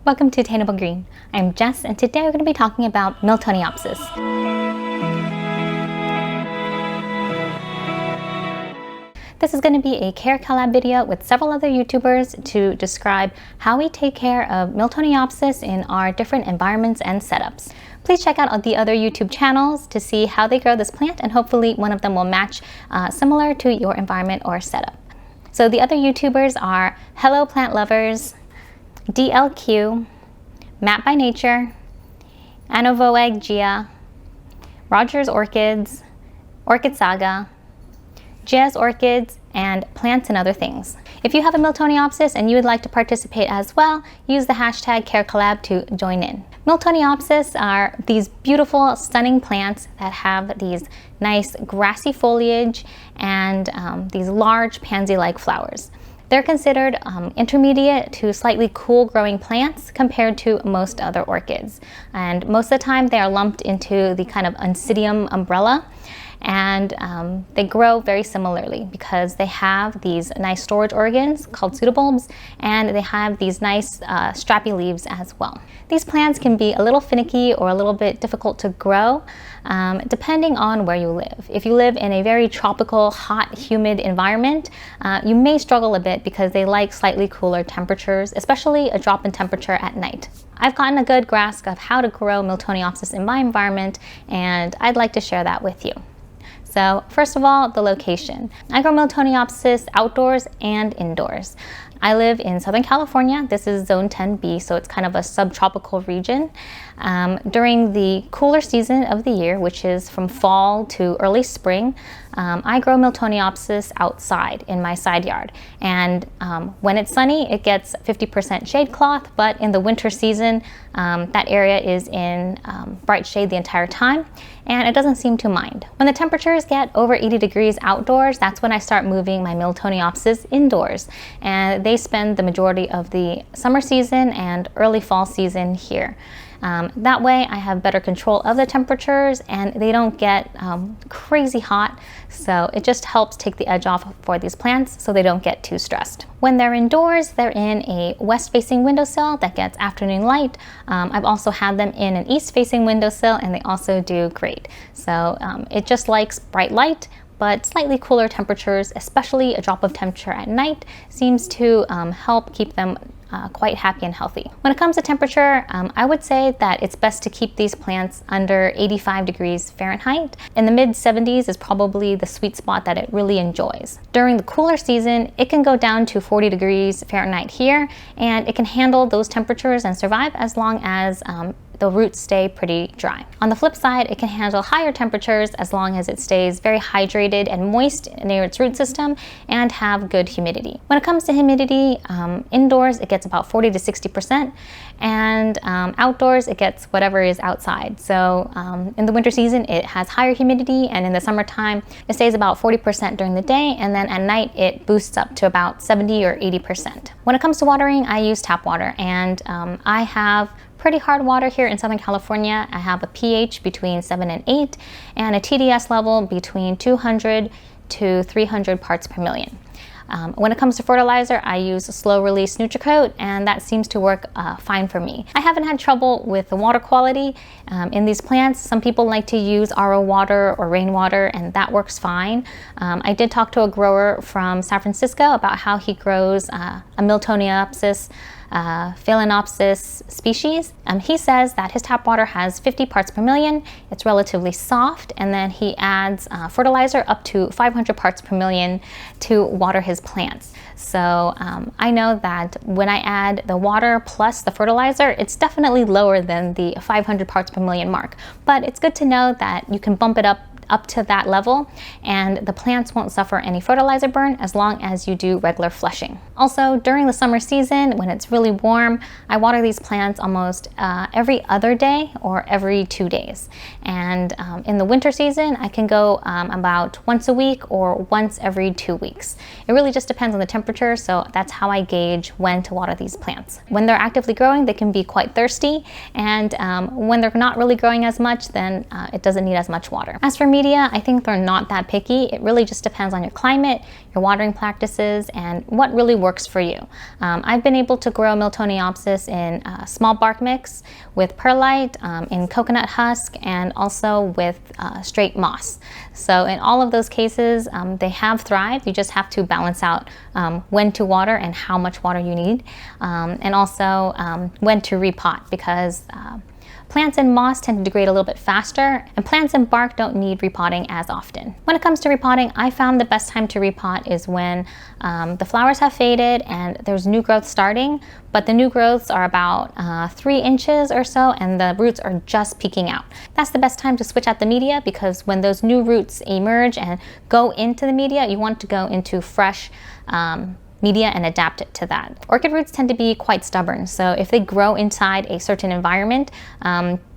Welcome to Attainable Green. I'm Jess, and today we're going to be talking about Miltoniopsis. This is going to be a care collab video with several other YouTubers to describe how we take care of Miltoniopsis in our different environments and setups. Please check out the other YouTube channels to see how they grow this plant, and hopefully one of them will match similar to your environment or setup. So the other YouTubers are Hello Plant Lovers, DLQ, Matt by Nature, Anovoeg Gia, Rogers Orchids, Orchid Saga, Jazz Orchids, and Plants and Other Things. If you have a Miltoniopsis and you would like to participate as well, use the hashtag CareCollab to join in. Miltoniopsis are these beautiful, stunning plants that have these nice grassy foliage and these large pansy-like flowers. They're considered intermediate to slightly cool growing plants compared to most other orchids. And most of the time they are lumped into the kind of Oncidium umbrella. And they grow very similarly because they have these nice storage organs called pseudobulbs, and they have these nice strappy leaves as well. These plants can be a little finicky or a little bit difficult to grow depending on where you live. If you live in a very tropical, hot, humid environment, you may struggle a bit because they like slightly cooler temperatures, especially a drop in temperature at night. I've gotten a good grasp of how to grow Miltoniopsis in my environment, and I'd like to share that with you. So first of all, the location. I grow Miltoniopsis outdoors and indoors. I live in Southern California. This is zone 10B, so it's kind of a subtropical region. During the cooler season of the year, which is from fall to early spring, I grow Miltoniopsis outside in my side yard. And when it's sunny, it gets 50% shade cloth, but in the winter season, that area is in bright shade the entire time, and it doesn't seem to mind. When the temperatures get over 80 degrees outdoors, that's when I start moving my Miltoniopsis indoors. And they spend the majority of the summer season and early fall season here. That way I have better control of the temperatures and they don't get crazy hot, so it just helps take the edge off for these plants so they don't get too stressed. When they're indoors, they're in a west-facing windowsill that gets afternoon light. I've also had them in an east-facing windowsill, and they also do great. So it just likes bright light, but slightly cooler temperatures, especially a drop of temperature at night, seems to help keep them quite happy and healthy. When it comes to temperature, I would say that it's best to keep these plants under 85 degrees Fahrenheit. In the mid 70s is probably the sweet spot that it really enjoys. During the cooler season, it can go down to 40 degrees Fahrenheit here, and it can handle those temperatures and survive as long as the roots stay pretty dry. On the flip side, it can handle higher temperatures as long as it stays very hydrated and moist near its root system and have good humidity. When it comes to humidity, indoors it gets about 40 to 60%, and outdoors it gets whatever is outside. So in the winter season it has higher humidity, and in the summertime it stays about 40% during the day, and then at night it boosts up to about 70 or 80%. When it comes to watering, I use tap water, and I have pretty hard water here in Southern California. I have a pH between 7 and 8 and a TDS level between 200 to 300 parts per million. When it comes to fertilizer, I use a slow-release Nutricoat, and that seems to work fine for me. I haven't had trouble with the water quality in these plants. Some people like to use RO water or rainwater, and that works fine. I did talk to a grower from San Francisco about how he grows a Miltoniopsis Phalaenopsis species. He says that his tap water has 50 parts per million. It's relatively soft, and then he adds fertilizer up to 500 parts per million to water his plants. So I know that when I add the water plus the fertilizer, it's definitely lower than the 500 parts per million mark. But it's good to know that you can bump it up to that level, and the plants won't suffer any fertilizer burn as long as you do regular flushing. Also, during the summer season, when it's really warm, I water these plants almost every other day or every 2 days. And in the winter season, I can go about once a week or once every 2 weeks. It really just depends on the temperature, so that's how I gauge when to water these plants. When they're actively growing, they can be quite thirsty, and when they're not really growing as much, then it doesn't need as much water. As for media, I think they're not that picky. It really just depends on your climate, your watering practices, and what really works for you. I've been able to grow Miltoniopsis in small bark mix with perlite, in coconut husk, and also with straight moss. So in all of those cases, they have thrived. You just have to balance out when to water and how much water you need, and also when to repot, because plants in moss tend to degrade a little bit faster, and plants in bark don't need repotting as often. When it comes to repotting, I found the best time to repot is when the flowers have faded and there's new growth starting, but the new growths are about 3 inches or so, and the roots are just peeking out. That's the best time to switch out the media, because when those new roots emerge and go into the media, you want to go into fresh media and adapt it to that. Orchid roots tend to be quite stubborn, so if they grow inside a certain environment,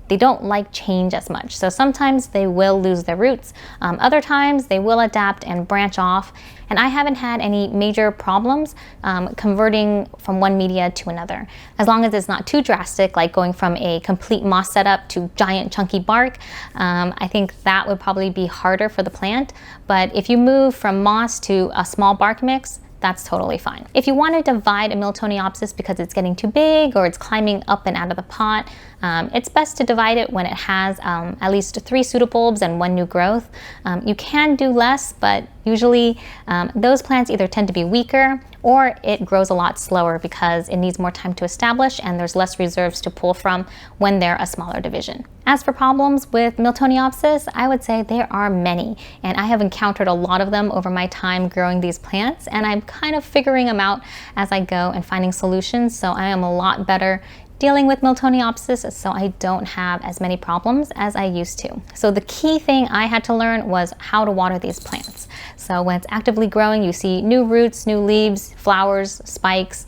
they don't like change as much. So sometimes they will lose their roots. Other times they will adapt and branch off. And I haven't had any major problems converting from one media to another, as long as it's not too drastic, like going from a complete moss setup to giant chunky bark. I think that would probably be harder for the plant. But if you move from moss to a small bark mix, that's totally fine. If you want to divide a Miltoniopsis because it's getting too big or it's climbing up and out of the pot, it's best to divide it when it has at least 3 pseudobulbs and 1 new growth. You can do less, but usually those plants either tend to be weaker or it grows a lot slower because it needs more time to establish and there's less reserves to pull from when they're a smaller division. As for problems with Miltoniopsis, I would say there are many, and I have encountered a lot of them over my time growing these plants, and I'm kind of figuring them out as I go and finding solutions, so I am a lot better dealing with Miltoniopsis, so I don't have as many problems as I used to. So the key thing I had to learn was how to water these plants. So when it's actively growing, you see new roots, new leaves, flowers, spikes.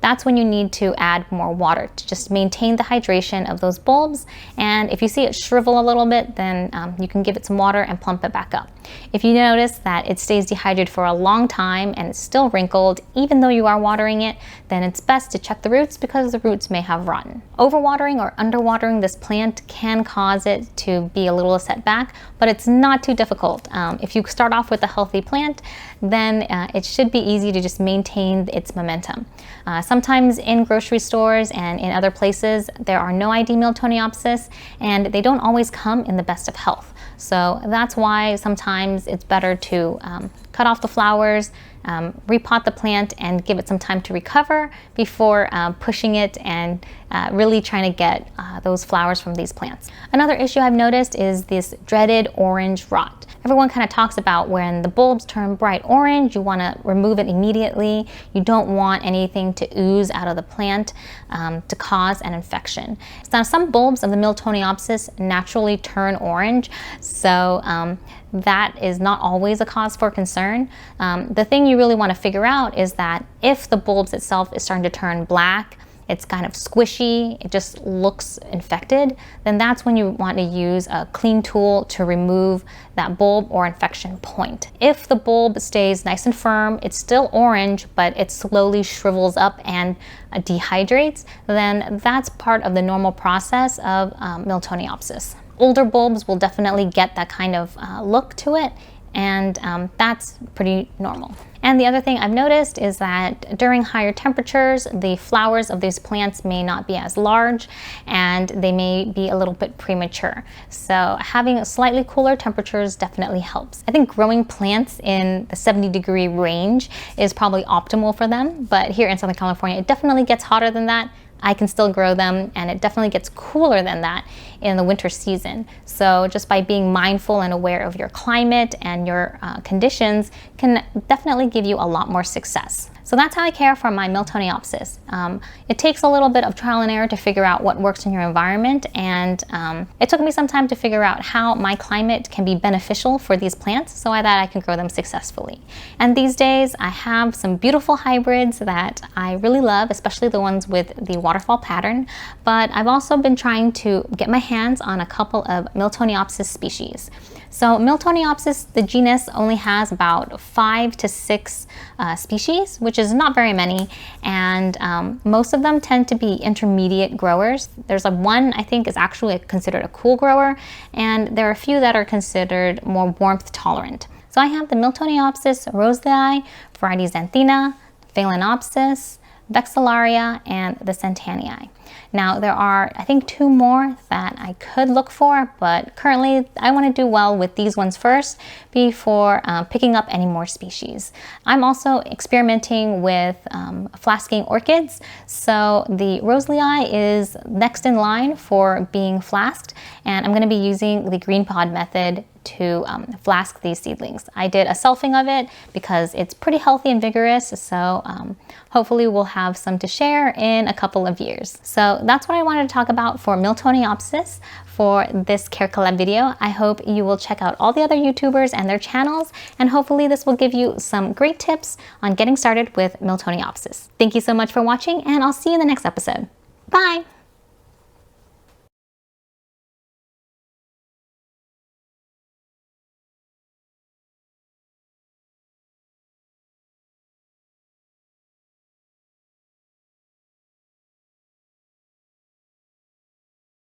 That's when you need to add more water to just maintain the hydration of those bulbs. And if you see it shrivel a little bit, then you can give it some water and plump it back up. If you notice that it stays dehydrated for a long time and it's still wrinkled, even though you are watering it, then it's best to check the roots, because the roots may have rotten. Overwatering or underwatering this plant can cause it to be a little setback, but it's not too difficult. If you start off with a healthy plant, then it should be easy to just maintain its momentum. Sometimes in grocery stores and in other places, there are no ID Miltoniopsis, and they don't always come in the best of health. So that's why sometimes it's better to cut off the flowers, repot the plant, and give it some time to recover before pushing it and really trying to get those flowers from these plants. Another issue I've noticed is this dreaded orange rot. Everyone kind of talks about when the bulbs turn bright orange, you want to remove it immediately. You don't want anything to ooze out of the plant to cause an infection. Now, some bulbs of the Miltoniopsis naturally turn orange, so that is not always a cause for concern. The thing you really want to figure out is that if the bulbs itself is starting to turn black, it's kind of squishy, it just looks infected, then that's when you want to use a clean tool to remove that bulb or infection point. If the bulb stays nice and firm, it's still orange, but it slowly shrivels up and dehydrates, then that's part of the normal process of Miltoniopsis. Older bulbs will definitely get that kind of look to it, and that's pretty normal. And the other thing I've noticed is that during higher temperatures, the flowers of these plants may not be as large and they may be a little bit premature. So having slightly cooler temperatures definitely helps. I think growing plants in the 70-degree range is probably optimal for them, but here in Southern California, it definitely gets hotter than that. I can still grow them, and it definitely gets cooler than that in the winter season. So just by being mindful and aware of your climate and your conditions can definitely give you a lot more success. So that's how I care for my Miltoniopsis. It takes a little bit of trial and error to figure out what works in your environment, and it took me some time to figure out how my climate can be beneficial for these plants so that I can grow them successfully. And these days I have some beautiful hybrids that I really love, especially the ones with the waterfall pattern, but I've also been trying to get my hands on a couple of Miltoniopsis species. So Miltoniopsis, the genus, only has about 5 to 6 species, which is not very many, and most of them tend to be intermediate growers. There's one I think is actually considered a cool grower, and there are a few that are considered more warmth tolerant. So I have the Miltoniopsis roselii, variety Xanthina, Phalaenopsis, Vexillaria, and the Centenniae. Now there are, I think, 2 more that I could look for, but currently I want to do well with these ones first before picking up any more species. I'm also experimenting with flasking orchids, so the roselii is next in line for being flasked, and I'm going to be using the green pod method to flask these seedlings. I did a selfing of it because it's pretty healthy and vigorous, so hopefully we'll have some to share in a couple of years. So that's what I wanted to talk about for Miltoniopsis for this Care Collab video. I hope you will check out all the other YouTubers and their channels, and hopefully this will give you some great tips on getting started with Miltoniopsis. Thank you so much for watching, and I'll see you in the next episode. Bye!